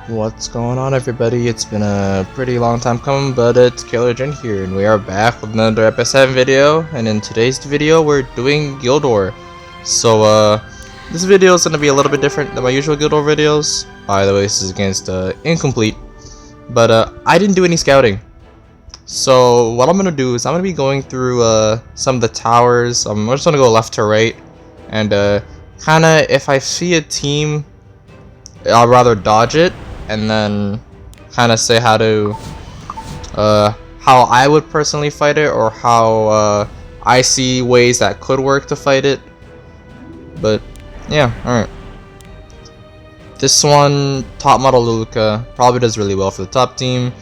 What's going on, everybody? It's been a pretty long time coming, but it's Killer Jin here, and we are back with another Episode 7 video. And in today's video, we're doing Guild War. So, this video is going to be a little bit different than my usual Guild War videos. By the way, this is against Incomplete, but I didn't do any scouting. So, what I'm going to do is I'm going to be going through some of the towers. I'm just going to go left to right, and kind of if I see a team, I'll rather dodge it, and then kind of say how I would personally fight it, or how I see ways that could work to fight it. But yeah, alright. This one, top model Luluka, probably does really well for the top team.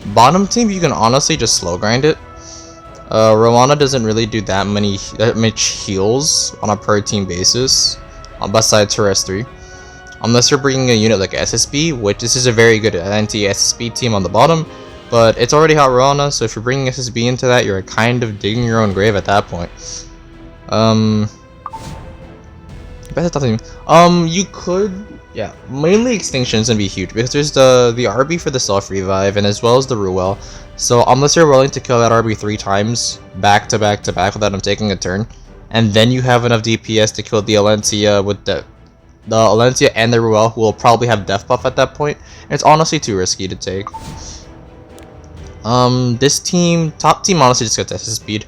Bottom team, you can honestly just slow grind it. Rowana doesn't really do that much heals on a per team basis, besides her S3. Unless you're bringing a unit like SSB, which this is a very good anti-SSB team on the bottom, but it's already hot Rowana, so if you're bringing SSB into that, you're kind of digging your own grave at that point. You could, yeah, mainly Extinction is gonna be huge because there's the RB for the self revive, and as well as the Ruel. So unless you're willing to kill that RB 3 times back to back to back without him taking a turn, and then you have enough DPS to kill the Alencia with the Alencia and the Ruel, who will probably have death buff at that point, and it's honestly too risky to take. This team, top team, honestly just gets SS speed.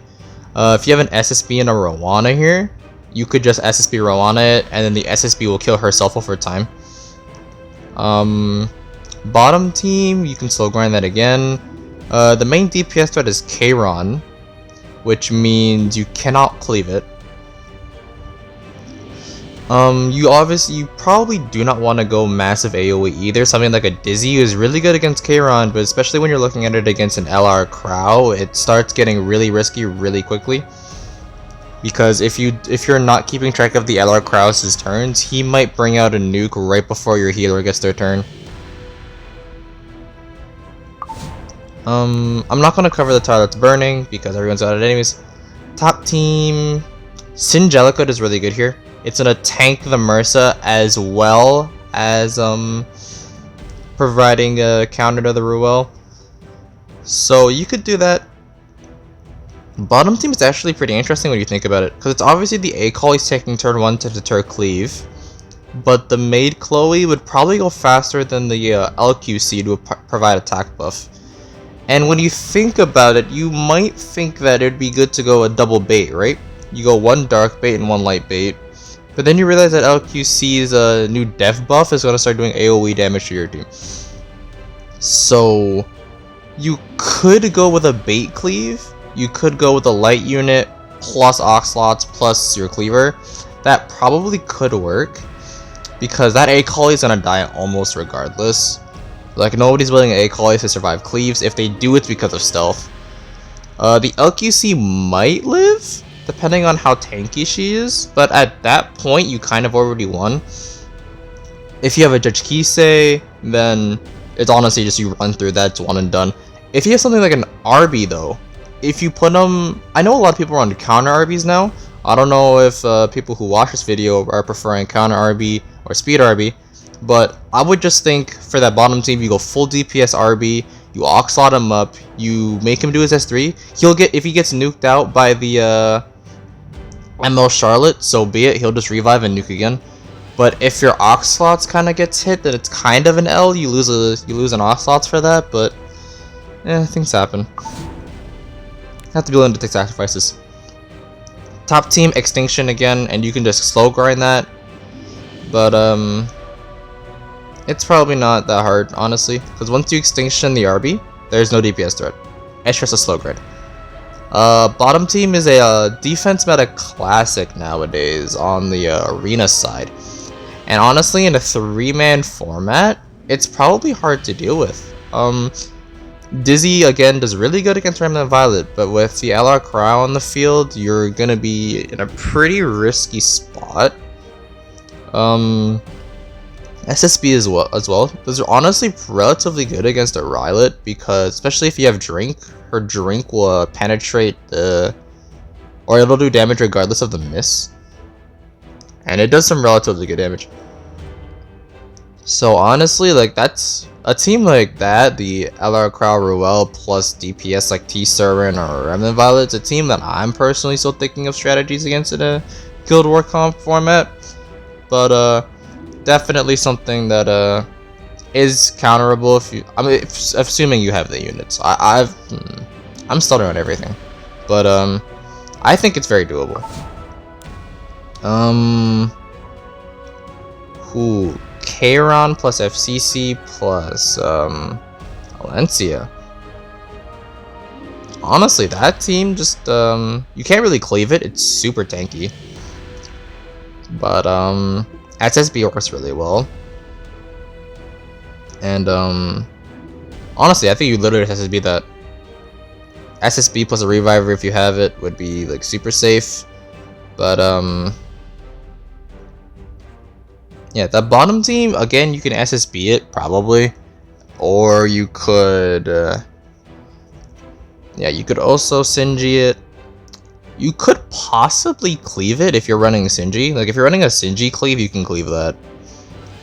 If you have an SSB and a Rowana here, you could just SSB Rowana it, and then the SSB will kill herself over time. Bottom team, you can slow grind that again. The main DPS threat is Kayron, which means you cannot cleave it. You probably do not want to go massive AoE either. Something like a Dizzy is really good against Kayron, but especially when you're looking at it against an LR Crow, it starts getting really risky really quickly. Because if you're not keeping track of the LR Crow's turns, he might bring out a nuke right before your healer gets their turn. I'm not gonna cover the tower that's burning because everyone's got it anyways. Top team, Singelica is really good here. It's gonna tank the Mersa as well as providing a counter to the Ruel. So you could do that. Bottom team is actually pretty interesting when you think about it, because it's obviously the A-Call he's taking turn 1 to deter cleave, but the Maid Chloe would probably go faster than the LQ Seed would provide attack buff. And when you think about it, you might think that it'd be good to go a double bait, right? You go one dark bait and one light bait. But then you realize that LQC's new death buff is going to start doing AoE damage to your team. So, you could go with a bait cleave. You could go with a light unit plus Oxlots plus your cleaver. That probably could work, because that A-Collie is going to die almost regardless. Like, nobody's building A-Collies to survive cleaves. If they do, it's because of stealth. The LQC might live, depending on how tanky she is, but at that point you kind of already won. If you have a Judge Kisei, then it's honestly just you run through that, it's one and done. If you have something like an RB though, if you put them, I know a lot of people are on counter RBs now. I don't know if people who watch this video are preferring counter RB or speed RB, but I would just think for that bottom team, you go full DPS RB, you Oxlot him up, you make him do his S3. He'll get, if he gets nuked out by the ML Charlotte, so be it, he'll just revive and nuke again. But if your Oxlots kind of gets hit, then it's kind of an L. You lose an Oxlots for that, but things happen. Have to be willing to take sacrifices. Top team Extinction again, and you can just slow grind that. But it's probably not that hard, honestly, because once you Extinction the RB, there's no DPS threat. It's just a slow grind. Bottom team is a defense meta classic nowadays on the arena side, and honestly in a 3-man format it's probably hard to deal with. Dizzy again does really good against Remnant Violet, but with the LR Crow on the field you're gonna be in a pretty risky spot. SSB as well. Those are honestly relatively good against a Rylet, because especially if you have Drink, her Drink will penetrate or it'll do damage regardless of the miss. And it does some relatively good damage. So honestly, like that's a team like that, the LR Crow Ruel plus DPS like T-Servant or Remnant Violet's a team that I'm personally still thinking of strategies against in a Guild War comp format. But definitely something that is counterable if you, I mean, assuming you have the units. I'm stuttering on everything, but I think it's very doable. Who? Kairon plus FCC plus Valencia. Honestly, that team just you can't really cleave it. It's super tanky, but SSB works really well. And honestly, I think you literally have SSB that. SSB plus a reviver if you have it would be like super safe. But yeah, the bottom team again, you can SSB it probably, or you could yeah, you could also Sinji it. You could possibly cleave it if you're running Sinji. Like if you're running a Sinji cleave, you can cleave that.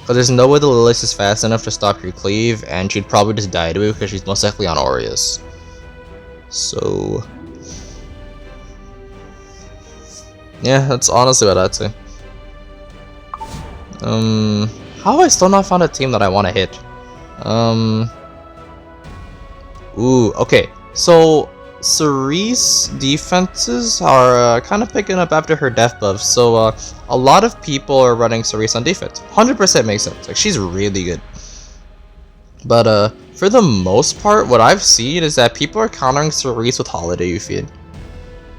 Because there's no way the Lilith is fast enough to stop your cleave, and she'd probably just die to it because she's most likely on Aureus. So yeah, that's honestly what I'd say. How have I still not found a team that I want to hit? Ooh, okay. So Cerise defenses are kind of picking up after her death buff. So a lot of people are running Cerise on defense. 100% makes sense. Like she's really good. But for the most part, what I've seen is that people are countering Cerise with Holiday Euphine.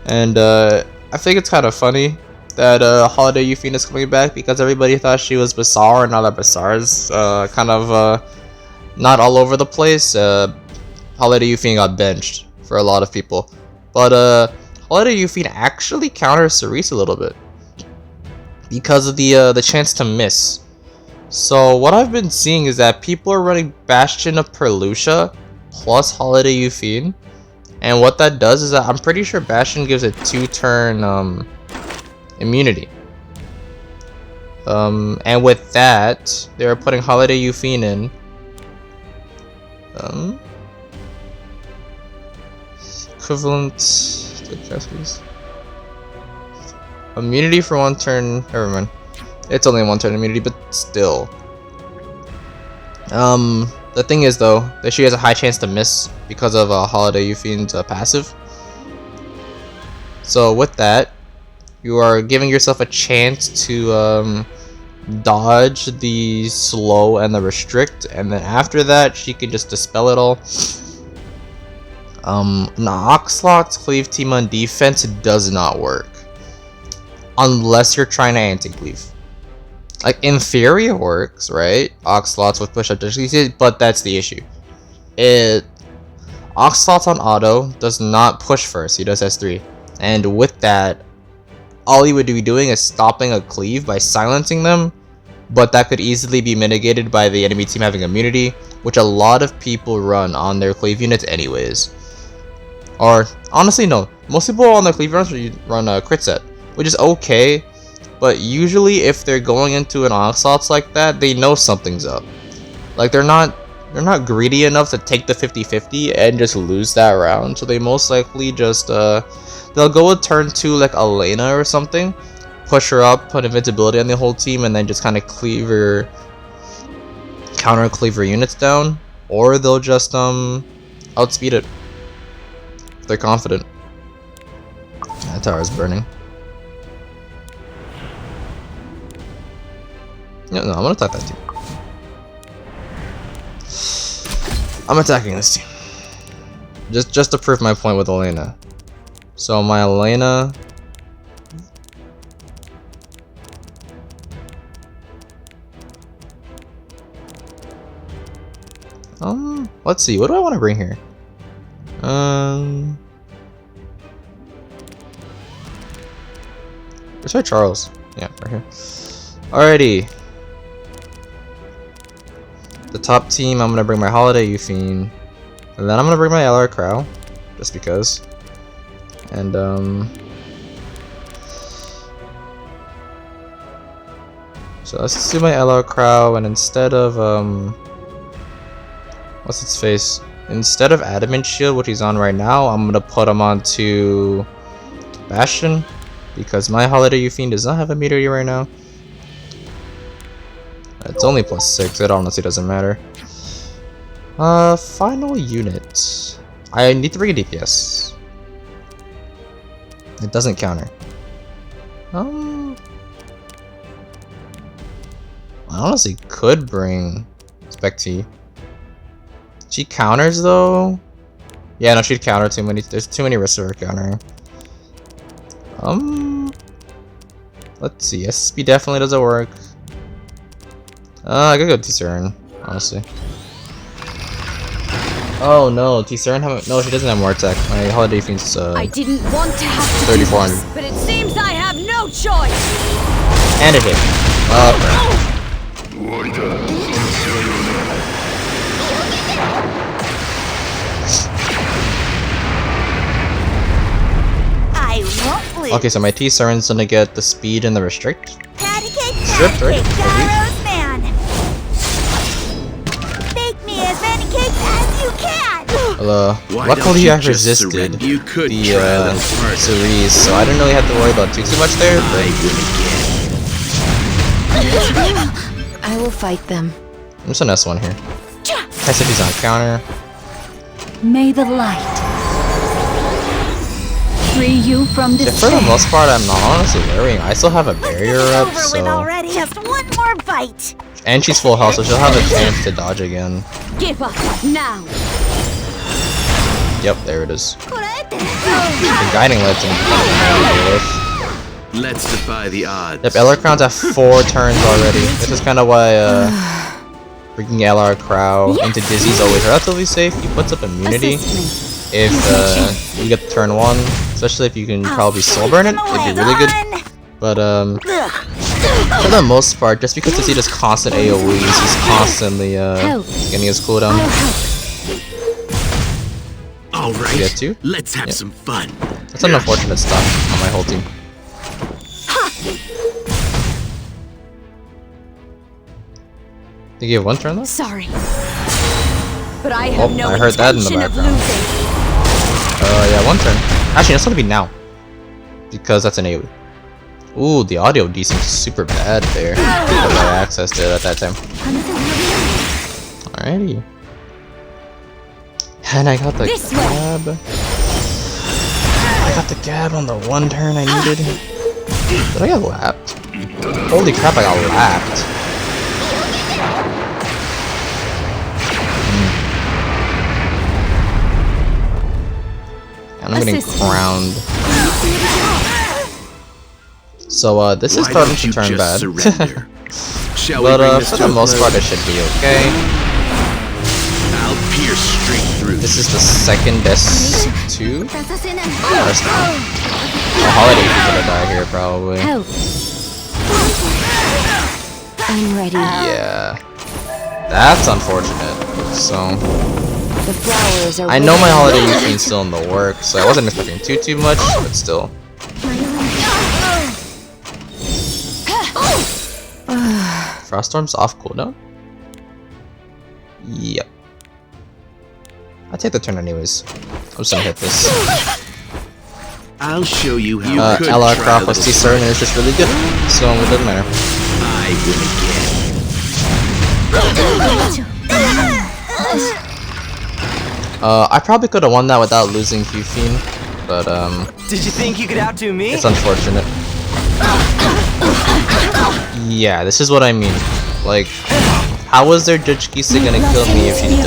And I think it's kind of funny that Holiday Euphine is coming back because everybody thought she was Bazaar, and now that Bazaar's kind of not all over the place. Holiday Euphine got benched for a lot of people. But Holiday Euphine actually counters Cerise a little bit because of the chance to miss. So what I've been seeing is that people are running Bastion of Perlucia plus Holiday Euphine, and what that does is that I'm pretty sure Bastion gives a 2-turn immunity. And with that, they're putting Holiday Euphine in. Equivalent immunity for 1 turn. Never mind. It's only 1 turn immunity, but still. The thing is though that she has a high chance to miss because of Holiday Euphine's passive. So with that, you are giving yourself a chance to dodge the slow and the restrict, and then after that she can just dispel it all. Oxlot's cleave team on defense does not work unless you're trying to anti-cleave. Like in theory it works, right? Oxlots with push up difficulty, but that's the issue. Oxlots on auto does not push first, he does S3. And with that, all he would be doing is stopping a cleave by silencing them, but that could easily be mitigated by the enemy team having immunity, which a lot of people run on their cleave units anyways. Or honestly no, most people on their cleave runs run a crit set, which is okay. But usually if they're going into an Oxlots like that, they know something's up. Like they're not greedy enough to take the 50-50 and just lose that round. So they most likely just they'll go with turn 2 like Elena or something, push her up, put invincibility on the whole team, and then just kind of counter cleaver units down. Or they'll just outspeed it if they're confident. That tower's burning. No, I'm gonna attack that team. I'm attacking this team. Just to prove my point with Elena. So my Elena. Let's see. What do I want to bring here? Where's our Charles? Yeah, right here. Alrighty. The top team, I'm gonna bring my Holiday Euphine, and then I'm gonna bring my LR Crow, just because. And So let's do my LR Crow, and instead of what's its face? Instead of Adamant Shield, which he's on right now, I'm gonna put him onto Bastion, because my Holiday You Fiend does not have a meter right now. It's only +6, it honestly doesn't matter. Final unit. I need to bring a DPS. It doesn't counter. I honestly could bring Specty. She counters though? Yeah, no, she'd counter too many. There's too many risks of her countering. Let's see. SSB definitely doesn't work. I could go T-Seren, honestly. Oh no, T-Seren no, she doesn't have more attack. My Holiday Fiend's I didn't want to have to 3,400. do this, but it seems I have no choice. And it hit. I won't lose. Okay, so my T-Seren's gonna get the speed and the restrict. Patty cake, Stripped, right? Gyro's man. Bake me as many cakes as you can. Luckily I resisted the Cerise, so I didn't really have to worry about too much there, but I will fight them. I'm just an S1 here. SFB's on counter. May the light free you from Yeah, despair. for the most part, I'm not honestly worrying. I still have a barrier up, so... already. Just one more bite. And she's full health, so she'll have a chance to dodge again. Give up now. Yep, there it is. The guiding light's ridiculous. Let's defy the odds. Yep, LR Crown's at 4 turns already. This is kind of why bringing LR Crow into Dizzy is always relatively safe. He puts up immunity if you get turn 1, especially if you can probably soul burn it. It'd be really good. But for the most part, just because Dizzy does constant AoEs, he's constantly getting his cooldown. Alright, Get to? let's have some fun. That's an unfortunate stop on my whole team. Did you have 1 turn though? Sorry, but I have no I heard that in the intention of background. losing. Yeah, 1 turn. Actually, that's gonna be now. Because that's an AoE. Ooh, the audio seems super bad there. Because I accessed it at that time. Alrighty. And I got the gab. I got the gab on the 1 turn I needed. Did I get lapped? Holy crap, I got lapped. And I'm getting crowned. So this is starting to turn bad. But for the most part it should be okay. I'll pierce straight through. This is the second S2. The Holiday is gonna die here probably. I'm ready. Yeah. That's unfortunate. So The flowers are I know my Holiday Fiend's still in the works, so I wasn't expecting too much, but still. Froststorm's off cooldown? Yep. I'll take the turn anyways. I'm just gonna hit this. I'll show you how LR Croft plus T-Seren is just really good, so it doesn't matter. I win again. I probably could have won that without losing Q-Fiend, but Did you think you could outdo me? it's unfortunate. Yeah, this is what I mean. Like, how was their Judge Kisa gonna kill me if she did?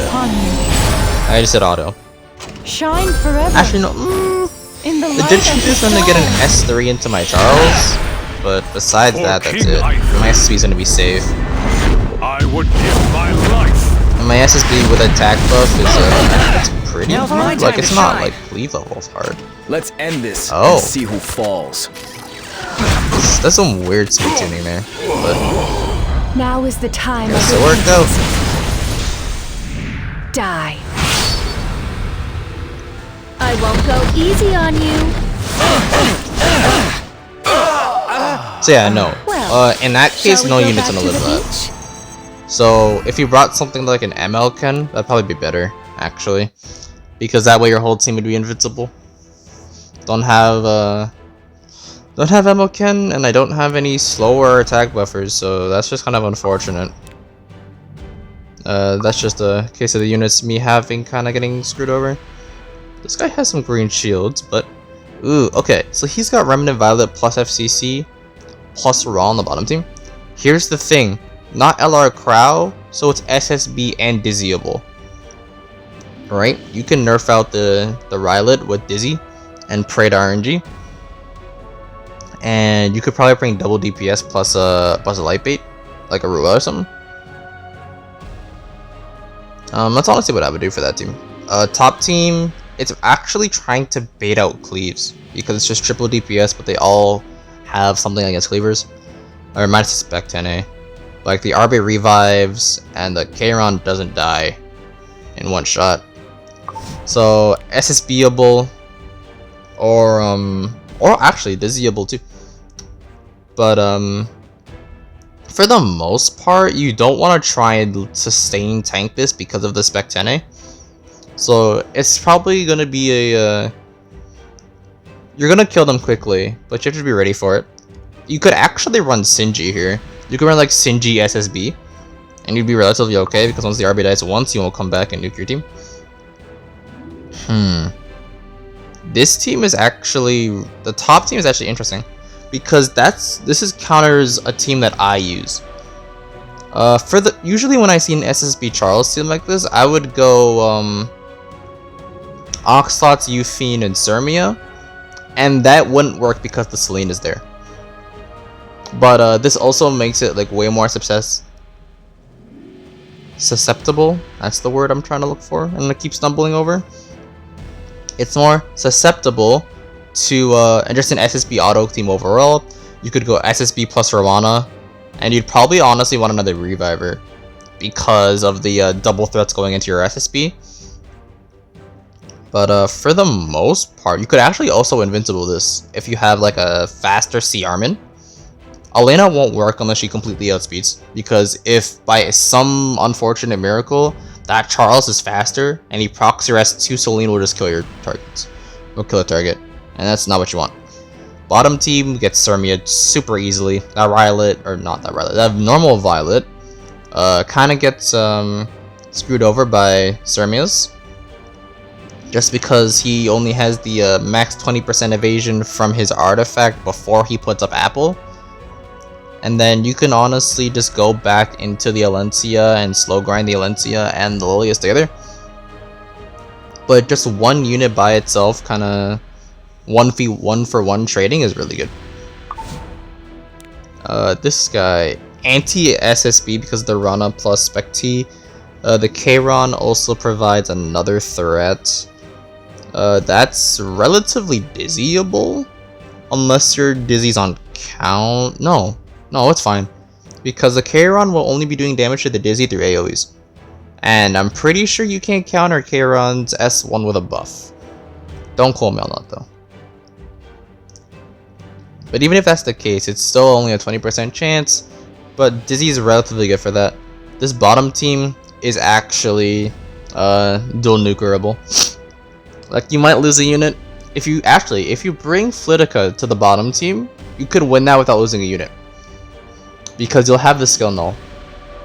I just said auto. Shine forever. Actually, no. The Judge Kisa's gonna get an S3 into my Charles, but besides that, that's it. My SSB's gonna be safe. I would give my life. And my SSB with attack buff is it's pretty Now's my hard. time Like, it's to not shine. like leave levels hard. Let's end this Oh. and see who falls. That's some weird speed tuning there, but Now is the time. guess it worked out. Die. I won't go easy on you. So yeah, no. Well, In that case, Shall we no go unit's back gonna to live the that. beach? So if you brought something like an ML Ken, that'd probably be better, actually. Because that way your whole team would be invincible. Don't have ML Ken, and I don't have any slower attack buffers, so that's just kind of unfortunate. That's just a case of the units me having kind of getting screwed over. This guy has some green shields, but... Ooh, okay, so he's got Remnant Violet plus FCC plus Raw on the bottom team. Here's the thing, not LR Crow, so it's SSB and Dizzyable. Right? You can nerf out the Rylet with Dizzy and pray to RNG. And you could probably bring double DPS plus a light bait, like a Rua or something. That's honestly what I would do for that team. Top team, it's actually trying to bait out cleaves because it's just triple DPS, but they all have something against cleavers. Or minus spec 10A. Like the RB revives and the Kayron doesn't die in one shot. So SSBable or actually Dizzyable too. But for the most part, you don't want to try and sustain tank this because of the spec 10A. So it's probably gonna be a you're gonna kill them quickly, but you have to be ready for it. You could actually run Sinji here. You could run like Sinji SSB, and you'd be relatively okay because once the RB dies once, you won't come back and nuke your team. This team is actually the top team is actually interesting because this is counters a team that I use. Usually when I see an SSB Charles team like this, I would go Oxlots, Euphine, and Sermia, and that wouldn't work because the Selene is there. But this also makes it like way more susceptible. That's the word I'm trying to look for, and I keep stumbling over. It's more susceptible to and just an SSB auto team overall. You could go SSB plus Ravana, and you'd probably honestly want another Reviver because of the double threats going into your SSB. But for the most part, you could actually also invincible this if you have like a faster C Armin. Elena won't work unless she completely outspeeds, because if by some unfortunate miracle that Charles is faster and he procs your S2, Selene will just kill your targets. Will kill a target, and that's not what you want. Bottom team gets Sermia super easily. That Rylet, or not that Rylet, that normal Violet kind of gets screwed over by Sermia's. Just because he only has the max 20% evasion from his artifact before he puts up Apple. And then you can honestly just go back into the Alencia and slow grind the Alencia and the Lilius together. But just one unit by itself, kind of 1v1 trading is really good. This guy, anti-SSB because of the Rana plus Spec T. The Kayron also provides another threat. That's relatively dizzyable, unless your dizzy's on count. No, it's fine, because the Kayron will only be doing damage to the dizzy through AoEs, and I'm pretty sure you can't counter Kayron's S1 with a buff. Don't quote me on that though. But even if that's the case, it's still only a 20% chance, but dizzy is relatively good for that. This bottom team is actually dual nukerable. Like, you might lose a unit. If you bring Flitica to the bottom team, you could win that without losing a unit, because you'll have the skill null.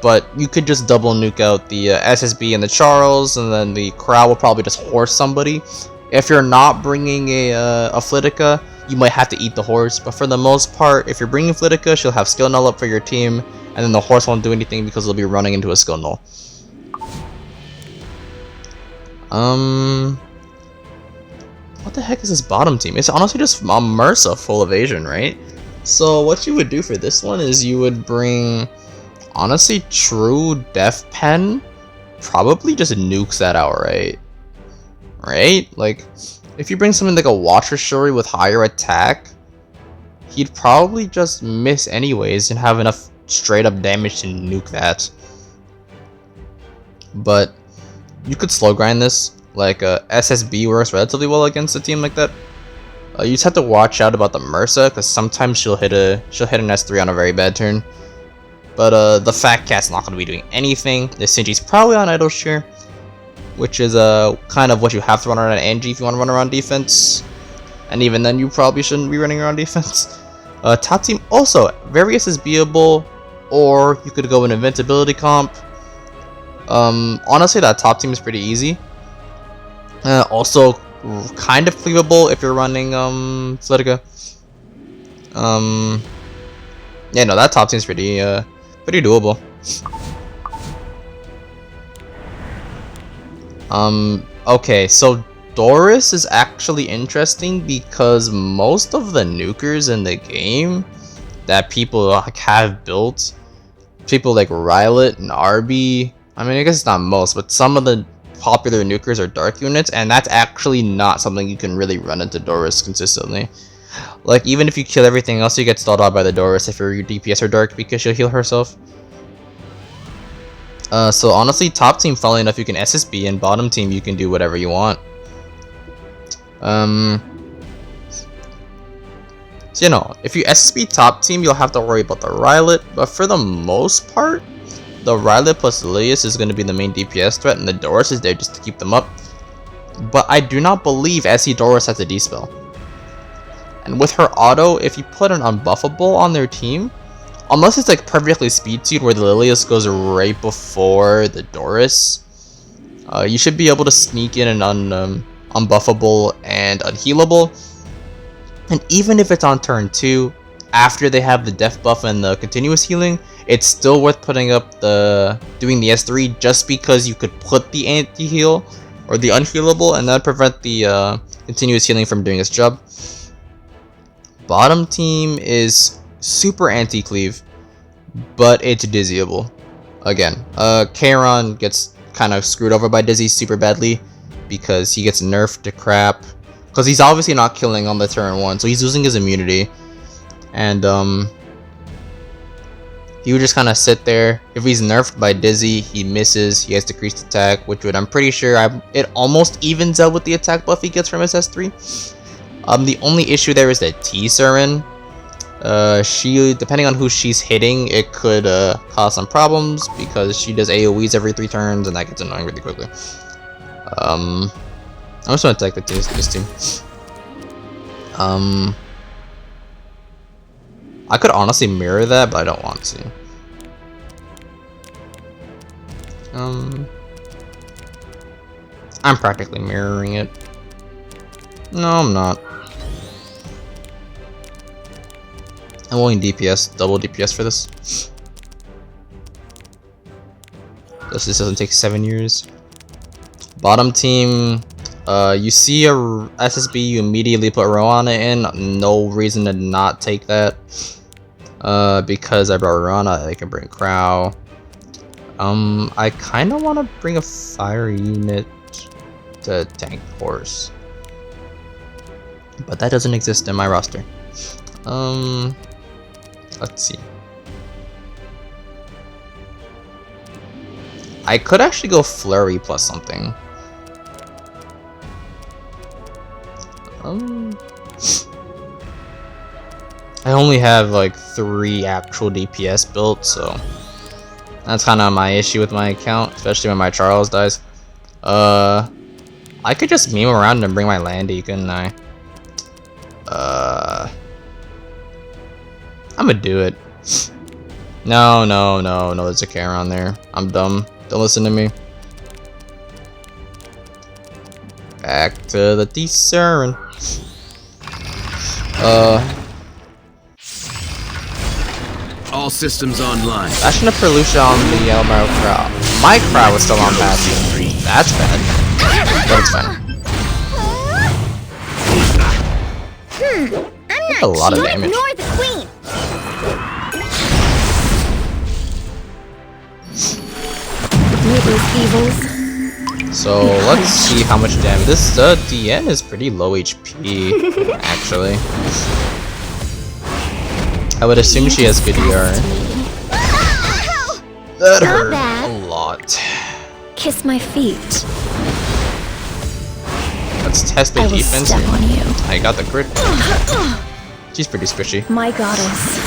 But you could just double nuke out the SSB and the Charles, and then the Crow will probably just horse somebody. If you're not bringing a Flitica, you might have to eat the horse. But for the most part, if you're bringing Flitica, she'll have skill null up for your team, and then the horse won't do anything because they'll be running into a skill null. What the heck is this bottom team? It's honestly just Mersa full evasion, right? So what you would do for this one is you would bring, honestly, true Death Pen. Probably just nukes that outright. Right? Like, if you bring something like a Watcher Shuri with higher attack, he'd probably just miss anyways and have enough straight up damage to nuke that. But you could slow grind this. Like SSB works relatively well against a team like that. You just have to watch out about the Mersa, because sometimes she'll hit an S3 on a very bad turn. But the Fat Cat's not going to be doing anything. The Sinji's probably on Idle Shear, which is kind of what you have to run around Angie if you want to run around defense. And even then, you probably shouldn't be running around defense. Top team also very SSBable, or you could go an invincibility comp. Honestly, that top team is pretty easy. Also, kind of cleavable if you're running Flitica. Yeah, no, that top team is pretty doable. Okay, so Doris is actually interesting because most of the nukers in the game that people like have built, people like Rylet and Arby, I mean, I guess it's not most, but some of the popular nukers are dark units, and that's actually not something you can really run into Doris consistently. Like, even if you kill everything else, you get stalled out by the Doris if your DPS are dark because she'll heal herself. So honestly, top team, funnily enough, you can SSB, and bottom team, you can do whatever you want. So, you know, if you SSB top team, you'll have to worry about the Rylet, but for the most part, the Rylet plus Lilius is going to be the main DPS threat, and the Doris is there just to keep them up. But I do not believe SE Doris has a D-spell. And with her auto, if you put an unbuffable on their team, unless it's like perfectly speed seed where the Lilius goes right before the Doris, you should be able to sneak in an unbuffable and unhealable. And even if it's on turn 2, after they have the def buff and the continuous healing, it's still worth putting up doing the S3 just because you could put the anti-heal or the unhealable and that prevent the continuous healing from doing its job. Bottom team is super anti-cleave, but it's dizzyable. Again, Kairon gets kind of screwed over by Dizzy super badly because he gets nerfed to crap. Because he's obviously not killing on the turn 1, so he's losing his immunity. And he would just kind of sit there. If he's nerfed by Dizzy, he misses, he has decreased attack, which would, I'm pretty sure, it almost evens out with the attack buff he gets from his S3. The only issue there is that T-Surin. She, depending on who she's hitting, it could cause some problems because she does AoEs every 3 turns, and that gets annoying really quickly. I'm just gonna take this team. I could honestly mirror that, but I don't want to. I'm practically mirroring it. No, I'm not. I'm willing DPS, double DPS for this. This doesn't take 7 years. Bottom team, you see a SSB, you immediately put Roana in. No reason to not take that. Because I brought Roana, I can bring Crow. I kind of want to bring a fire unit to tank horse, but that doesn't exist in my roster. Let's see. I could actually go Flurry plus something. I only have like 3 actual DPS built, so that's kind of my issue with my account, especially when my Charles dies. I could just meme around and bring my Landy, couldn't I? I'm gonna do it. No, there's a Kairon there. I'm dumb. Don't listen to me. Back to the T-Surin. All systems online. Bashing a Perlucia on the Elmar Crow. My Crow was still on passive. That's bad. But it's fine. I'm A lot of not damage. ignore the queen. These evils. So let's see how much damage. This DN is pretty low HP, actually. I would assume she has good ER. That hurt a lot. Kiss my feet. Let's test the I will defense. step on you. I got the crit. She's pretty squishy. My goddess.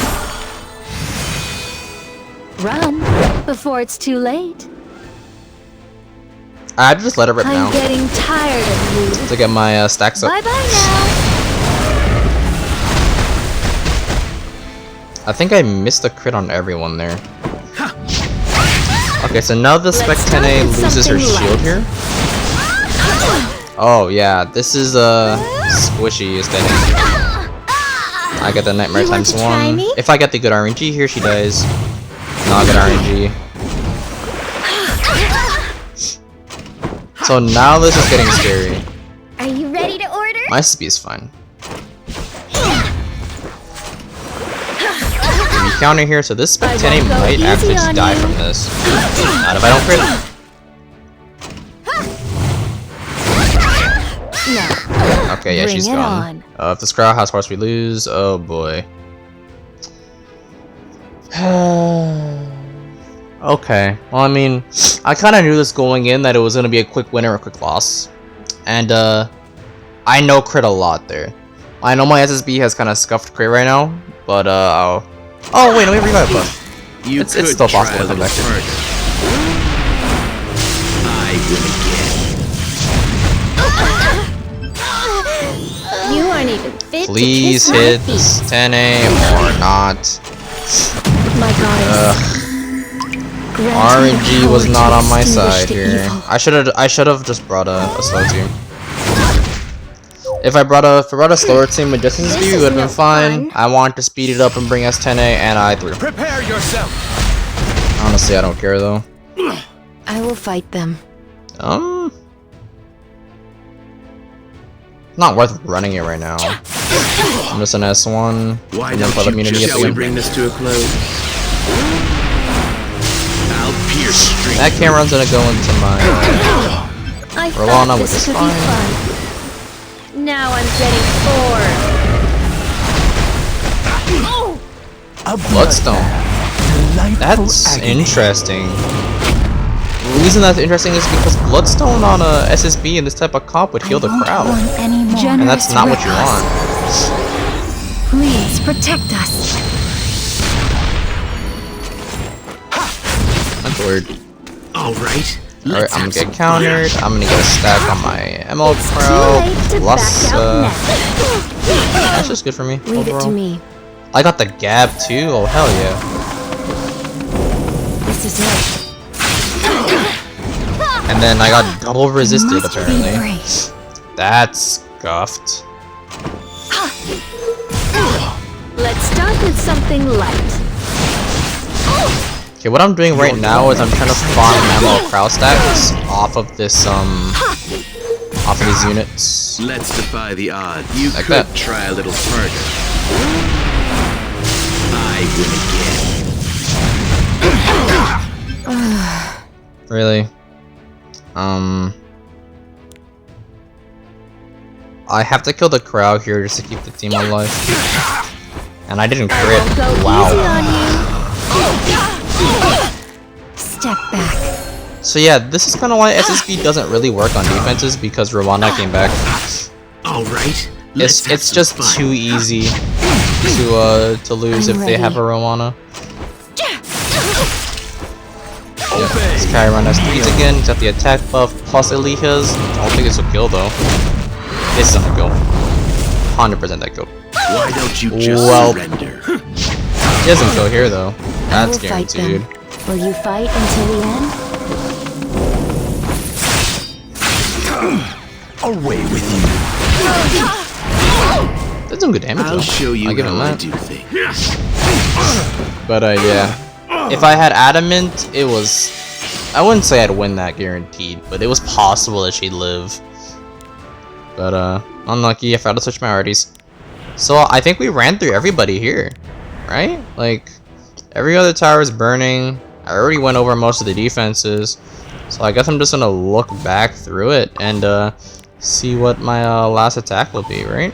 Run before it's too late. I'd just let her rip I'm now getting tired of you. to get my stacks up. Bye bye now. I think I missed the crit on everyone there. Okay, so now the Spec start 10A with loses her something shield light. here. Oh yeah, this is squishy aesthetic. I get the Nightmare You want times to try 1. me? If I get the good RNG here, she dies. No, I get RNG. So now this is getting scary. Are you ready to order? My SB is fine. We counter here, so this Spec 10A won't go might easy actually just on die you. from this. Not if I don't crit. No. Okay, yeah, Bring she's it gone. on. If the Scrow has horse, we lose. Oh boy. Okay. Well, I mean, I kind of knew this going in that it was gonna be a quick win or a quick loss, and I know crit a lot there. I know my SSB has kind of scuffed crit right now, but oh wait, no, we have revive buff. You It's could still try possible a to little back it. harder. I will again. You aren't even fit Please to kiss hit my this feet. 10A or not. My goddess. Grant me the RNG power was to not on my extinguish side the here. evil. I should have just brought a slow team. If I brought a slower team with just SSB, This we is would have been no fine. fun. I wanted to speed it up and bring us 10A, and I threw. Prepare yourself. Honestly, I don't care though. I will fight them. Not worth running it right now. I'm just an S1. Why and then don't put you immunity just at the end. bring this to a close? I'll pierce street. That camera's gonna go into my. I Rolana, thought which this is could be fine. fun. Now I'm getting bored. Bloodstone. That's interesting. The reason that's interesting is because Bloodstone on a SSB in this type of comp would heal the crowd. And that's not what you want. Please protect us. That's weird. Alright. Alright, I'm gonna get countered. I'm gonna get a stack on my ML Too Pro. late to Plus, back out now. that's just good for me. Leave it to overall. me. I got the Gab too. Oh hell yeah. This is it. And then I got double resisted Must be apparently. free. That's scuffed. Let's start with something light. Okay, what I'm doing right now is I'm trying to farm ammo crowd stacks off of this off of these units. Let's defy the odds. You Like could that. try a little harder. I will again. Really? I have to kill the crowd here just to keep the team alive. And I didn't I crit. won't go Wow. easy on you. Step back. So yeah, this is kind of why SSB doesn't really work on defenses because Rwanda came back. Alright. It's just too easy to lose I'm if they have a ready. Rwanda. Yeah, this carry run has threes again. He's got the attack buff plus Elias. I don't think this will kill though. This is gonna kill. 100% that kill. Why don't you just Well. surrender? He doesn't kill here though. I That's will fight guaranteed. them. Will you fight until the end? Away with you. Did some good damage I'll though. show you I'll give how him I that. do things. But yeah. If I had Adamant, it was... I wouldn't say I'd win that guaranteed, but it was possible that she'd live. But unlucky, I failed to switch my priorities. So I think we ran through everybody here, right? Like, every other tower is burning. I already went over most of the defenses. So I guess I'm just gonna look back through it and see what my last attack will be, right?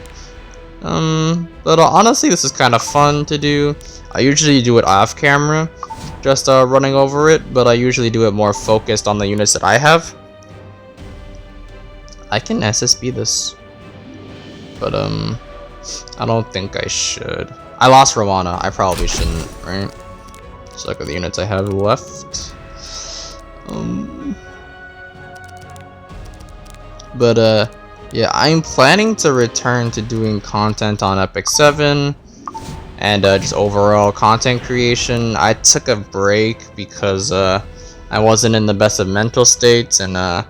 But honestly, this is kind of fun to do. I usually do it off camera, just running over it, but I usually do it more focused on the units that I have. I can SSB this, but I don't think I should. I lost Rowana. I probably shouldn't, right? Just look at the units I have left. But yeah, I'm planning to return to doing content on Epic 7 and just overall content creation. I took a break because I wasn't in the best of mental states, and I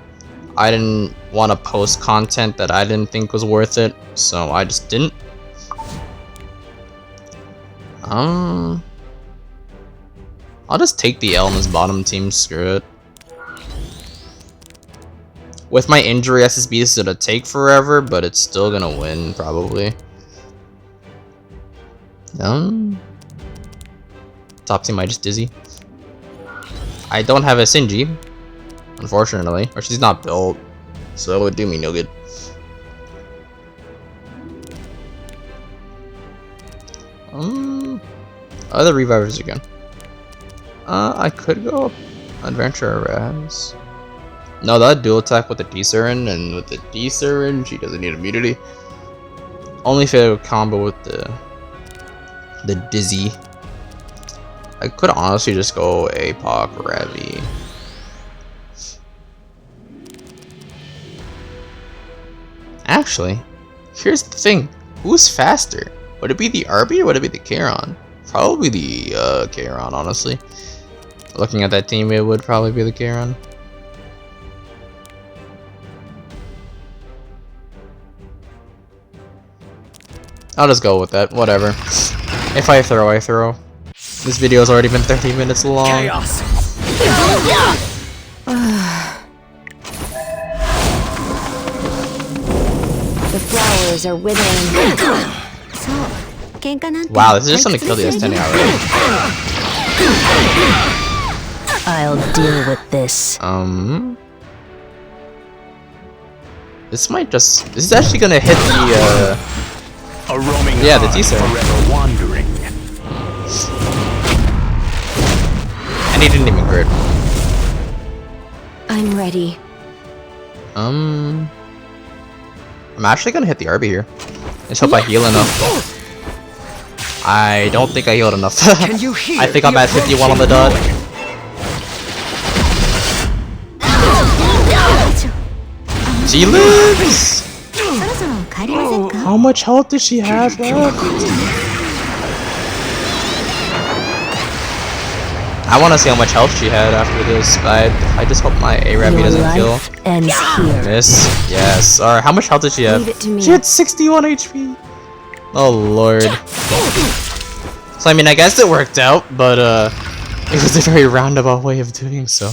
didn't want to post content that I didn't think was worth it, so I just didn't. I'll just take the L in this bottom team, screw it. With my injury, SSB is gonna take forever, but it's still gonna win, probably. Top team, I just dizzy. I don't have a Sinji, unfortunately, or she's not built, so it would do me no good. Other revivers again. I could go Adventure Raz. No, that dual attack with the D-Siren, and with the D-Siren, she doesn't need immunity. Only if it would combo with the Dizzy. I could honestly just go APOC Ravi. Actually, here's the thing. Who's faster? Would it be the RB or would it be the Charon? Probably the Charon, honestly. Looking at that team, it would probably be the Charon. I'll just go with that, whatever. If I throw, I throw. This video has already been 30 minutes long. Chaos. The flowers are withering. Wow, this is just something to kill the S10 already. I'll deal with this. This might just... This is actually gonna hit the, A roaming yeah, the heart D-Siren. forever wandering. And he didn't even grid. I'm ready. I'm actually gonna hit the RB here. Let's hope I heal enough. I don't think I healed enough. Can you hear I think I'm at 51 on the dot. She lives! How much health does she have left? I want to see how much health she had after this, but I just hope my A-Rabbie doesn't kill. Ends here. Miss? Yes. Alright, how much health did she have? Leave it to me. She had 61 HP. Oh lord. So I mean, I guess it worked out, but it was a very roundabout way of doing so.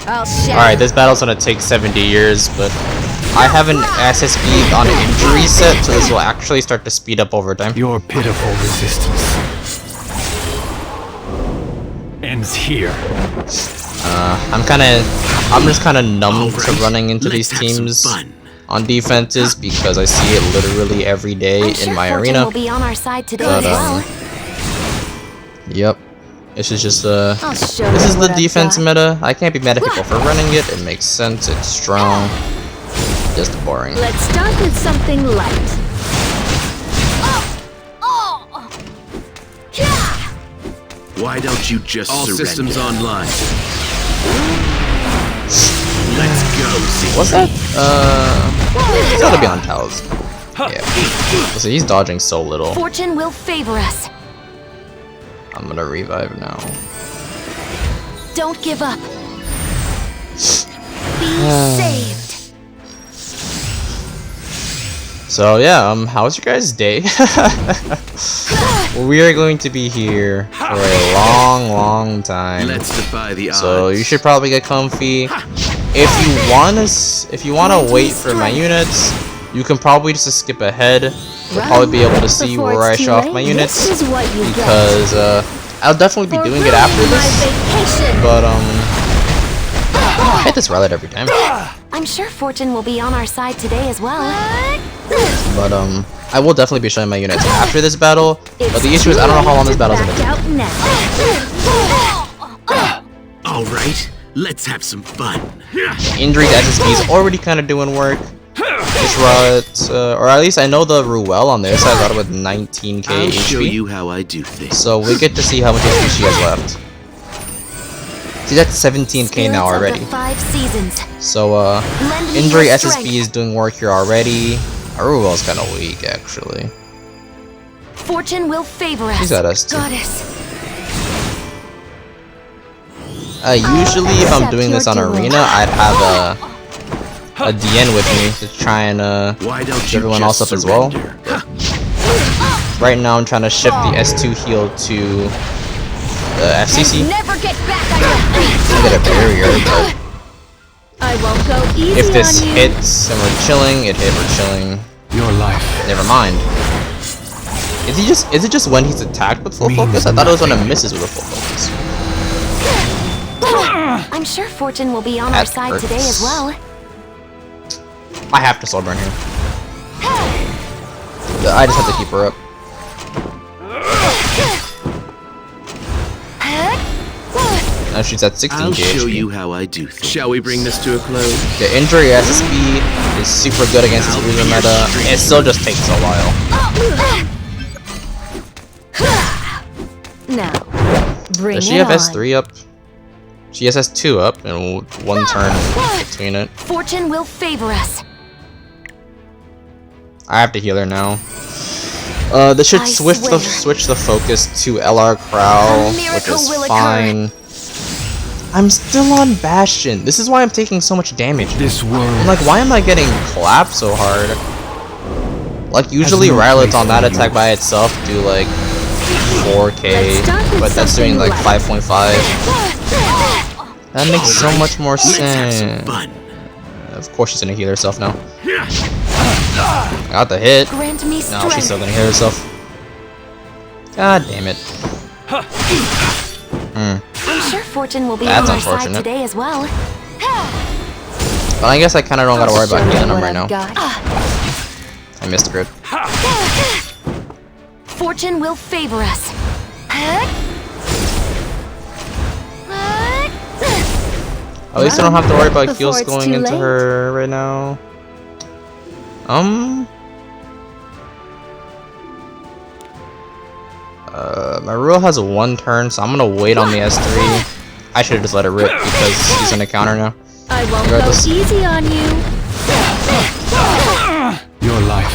Alright, this battle's gonna take 70 years, but I have an SSB on an injury set, so this will actually start to speed up over time. Your pitiful resistance ends here. I'm just kinda numb to Alright, running into these let's have some teams fun. on defenses because I see it literally every day in my arena. Will be on our side today But, as well. Yep. This is just I'll show this you is the what I've defense got. meta. I can't be mad at people for running it. It makes sense. It's strong. Just boring. Let's start with something light. Why don't you just All surrender? systems online. Let's go, Z. What's that? It's gotta be on Talos. Yeah. So he's dodging so little. Fortune will favor us. I'm gonna revive now. Don't give up. Be saved. So yeah, how was your guys' day? We are going to be here for a long time. Let's defy the odds. So you should probably get comfy. If you wanna wait for my units, you can probably just skip ahead. You'll probably be able to see Before where I it's too show off late, my units, this is what you get. because I'll definitely be For doing it after ruining my this. vacation. But I hit this relic every time. I'm sure Fortune will be on our side today as well. But I will definitely be showing my units after this battle. But the issue is I don't know how long this battle's gonna take. All right, Let's have some fun. Injury to SSB is already kind of doing work. This rot, or at least I know the Ruel on their side got it with 19k I'll show HP. you how I do things. So we get to see how much HP she has left. She's at 17k now already. So injury SSB is doing work here already. Our Ruel's kind of weak actually. Fortune will favor us. She's at S2. Goddess. Usually if I'm doing this on Arena, I'd have a DN with me to try and Why don't get you everyone else just up as well. surrender? Right now I'm trying to shift the S2 heal to the FCC. Never get back on your I get a barrier, but I won't go easy if this on you. hits and we're chilling, it hit, we're chilling. Your life. Never mind. Is it just when he's attacked with full focus? I thought it was when it misses with a full focus. I'm sure Fortune will be on That our side hurts. today as well. I have to slow burn here. I just have to keep her up. Now she's at 16k I'll show HP. you how I do things. Shall we bring this to a close? The injury SSB is super good against this Weaver meta. It still just takes a while. Now, bring Does she it have on. S3 up? She has S2 up and one turn between it. Fortune will favor us. I have to heal her now. This should I switch the focus to LR Crow, A which miracle is will occur. fine. I'm still on Bastion. This is why I'm taking so much damage. This world. I'm like, why am I getting clapped so hard? Like, usually no Rylot's place on that for you. attack by itself do like 4k, Let's start with but that's doing like something 5.5. That makes so much more Let's have some sense. fun. Of course she's gonna heal herself now. Got the hit. Grant me No, strength. she's still gonna heal herself. God damn it. I'm sure Fortune will be That's on our side unfortunate. today as well. But I guess I kinda don't gotta worry about Show healing you him what right now. I've got. I missed the grid. Fortune will favor us. At least I don't have to worry about Before heals it's going too into late. her right now. My rule has a 1 turn, so I'm gonna wait on the S3. I should have just let it rip because he's gonna counter now. I won't Regardless. go easy on you. Your life.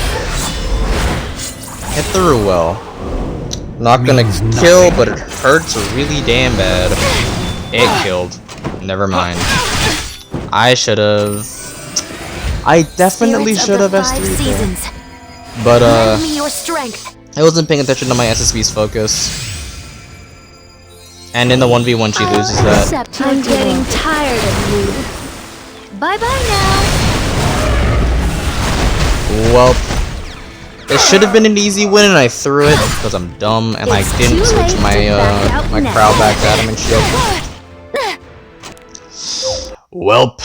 Hit the Ruel. Not gonna Means kill, nothing. but it hurts really damn bad. It killed. Never mind. I should have. I definitely Spirits of should have the 5 S3 there. seasons. But Lend me your strength. I wasn't paying attention to my SSB's focus. And in the 1v1 she loses that. Except I'm getting tired of you. Bye bye now. Well, it should have been an easy win and I threw it because I'm dumb and It's I didn't too switch late my to back out my now. crowd back to Adam and Shield. Welp.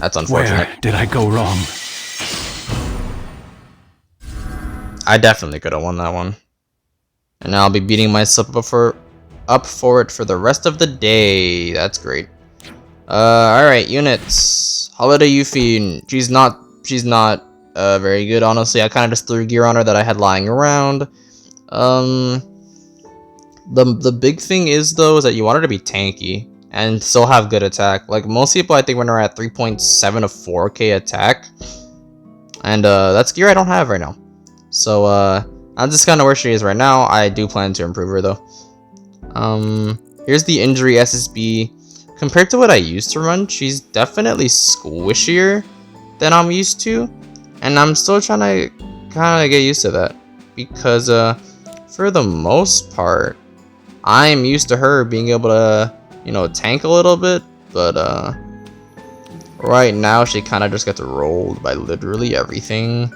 That's unfortunate. Where did I go wrong? I definitely could have won that one. And now I'll be beating myself up for it for the rest of the day. That's great. Alright, units. Holiday Yuffie, she's not very good, honestly. I kinda just threw gear on her that I had lying around. The big thing is though is that you want her to be tanky and still have good attack. Like most people I think when they're at 3.7 to 4k attack. And that's gear I don't have right now. So I'm just kinda where she is right now. I do plan to improve her though. Here's the injury SSB. Compared to what I used to run, she's definitely squishier than I'm used to. And I'm still trying to kinda get used to that. Because for the most part, I'm used to her being able to, you know, tank a little bit, but right now she kind of just gets rolled by literally everything.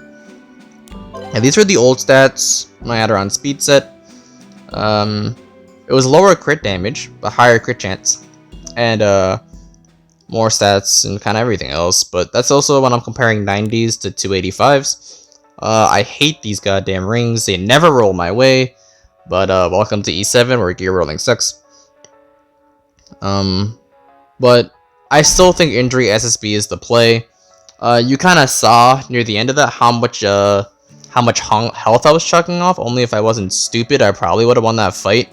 And these are the old stats when I had her on speed set. It was lower crit damage, but higher crit chance, and more stats and kind of everything else. But that's also when I'm comparing 90s to 285s. I hate these goddamn rings. They never roll my way. But welcome to E7 where gear rolling sucks. but I still think injury SSB is the play. You kind of saw near the end of that how much health I was chucking off. Only if I wasn't stupid, I probably would have won that fight.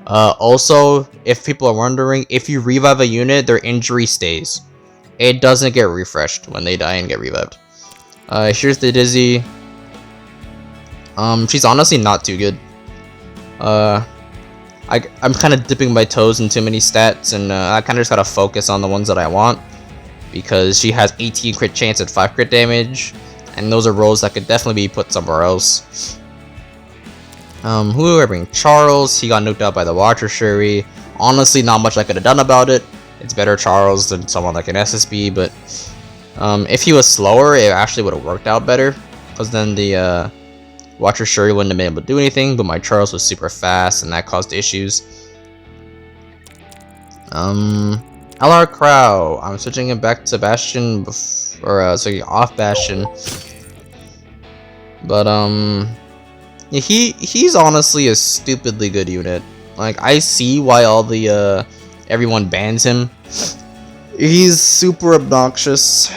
Also, if people are wondering, if you revive a unit, their injury stays. It doesn't get refreshed when they die and get revived. Here's the Dizzy. She's honestly not too good. I'm kind of dipping my toes in too many stats, and I kind of just gotta focus on the ones that I want, because she has 18 crit chance at 5 crit damage, and those are rolls that could definitely be put somewhere else. Who do I bring? Charles. He got nuked out by the Watcher Shuri. Honestly, not much I could have done about it. It's better Charles than someone like an SSB, but if he was slower, it actually would have worked out better, because then the Watcher Shuri wouldn't have been able to do anything, but my Charles was super fast, and that caused issues. LR Crow. I'm switching it back to Bastion, switching off Bastion. But, he's honestly a stupidly good unit. Like, I see why all the, everyone bans him. He's super obnoxious.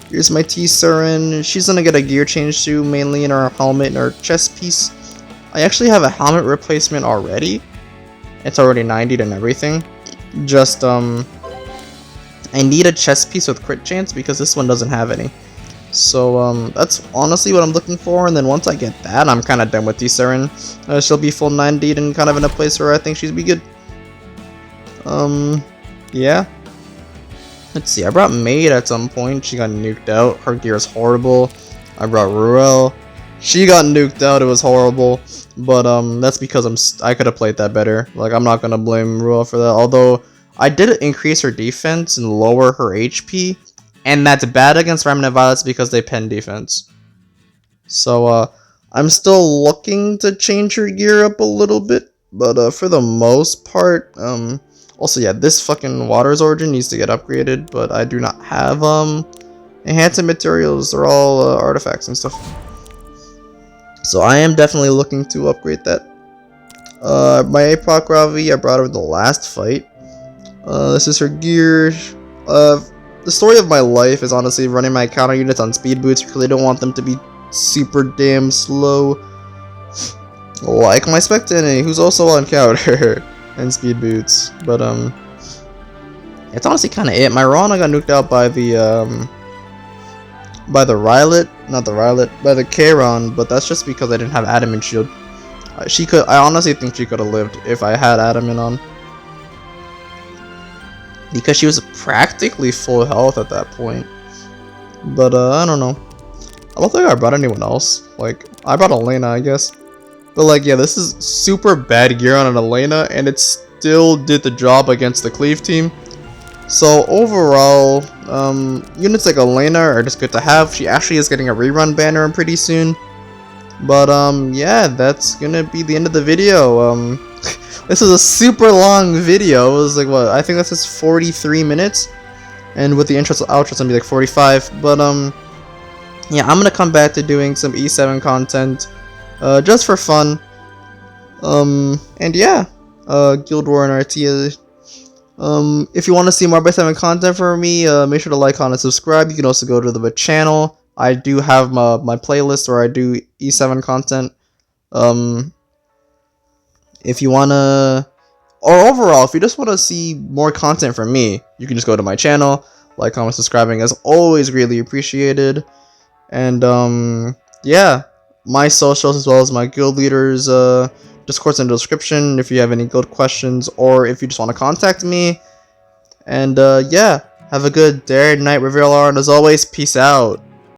Here's my T-Surin. She's gonna get a gear change too, mainly in her helmet and her chest piece. I actually have a helmet replacement already. It's already 90'd and everything. Just, I need a chest piece with crit chance because this one doesn't have any. So, that's honestly what I'm looking for, and then once I get that, I'm kind of done with T-Surin. She'll be full 90'd and kind of in a place where I think she'd be good. Yeah. Let's see, I brought Maid at some point. She got nuked out. Her gear is horrible. I brought Ruel. She got nuked out. It was horrible. But that's because I could have played that better. Like, I'm not gonna blame Ruel for that. Although I did increase her defense and lower her HP, and that's bad against Remnant Violets because they pen defense. So I'm still looking to change her gear up a little bit, but for the most part, also, yeah, this fucking Water's Origin needs to get upgraded, but I do not have, enhancement materials. They're all, artifacts and stuff. So I am definitely looking to upgrade that. My APOC Ravi, I brought her the last fight. This is her gear. The story of my life is honestly running my counter units on speed boots because I don't want them to be super damn slow. Like my Spectini, who's also on counter. And speed boots, but it's honestly kind of it. My Rana got nuked out by the by the Charon, but that's just because I didn't have Adamant Shield. I honestly think she could have lived if I had Adamant on, because she was practically full health at that point. But I don't know. I don't think I brought anyone else. Like, I brought Elena, I guess. But like, yeah, this is super bad gear on an Elena, and it still did the job against the Cleave team. So overall, units like Elena are just good to have. She actually is getting a rerun banner pretty soon. But yeah, that's gonna be the end of the video. This is a super long video. It was like, what, I think this is 43 minutes, and with the intro to outro, it's gonna be like 45. But yeah, I'm gonna come back to doing some E7 content. Just for fun. And yeah, Guild War and RT. If you want to see more by 7 content from me, make sure to like, comment, and subscribe. You can also go to the channel. I do have my playlist where I do E7 content. If you wanna, or overall, if you just want to see more content from me, you can just go to my channel. Like, comment, subscribing is always greatly appreciated. And yeah. My socials as well as my guild leaders Discord's in the description if you have any guild questions or if you just want to contact me. And yeah, have a good day, night, Reveal, and as always, peace out.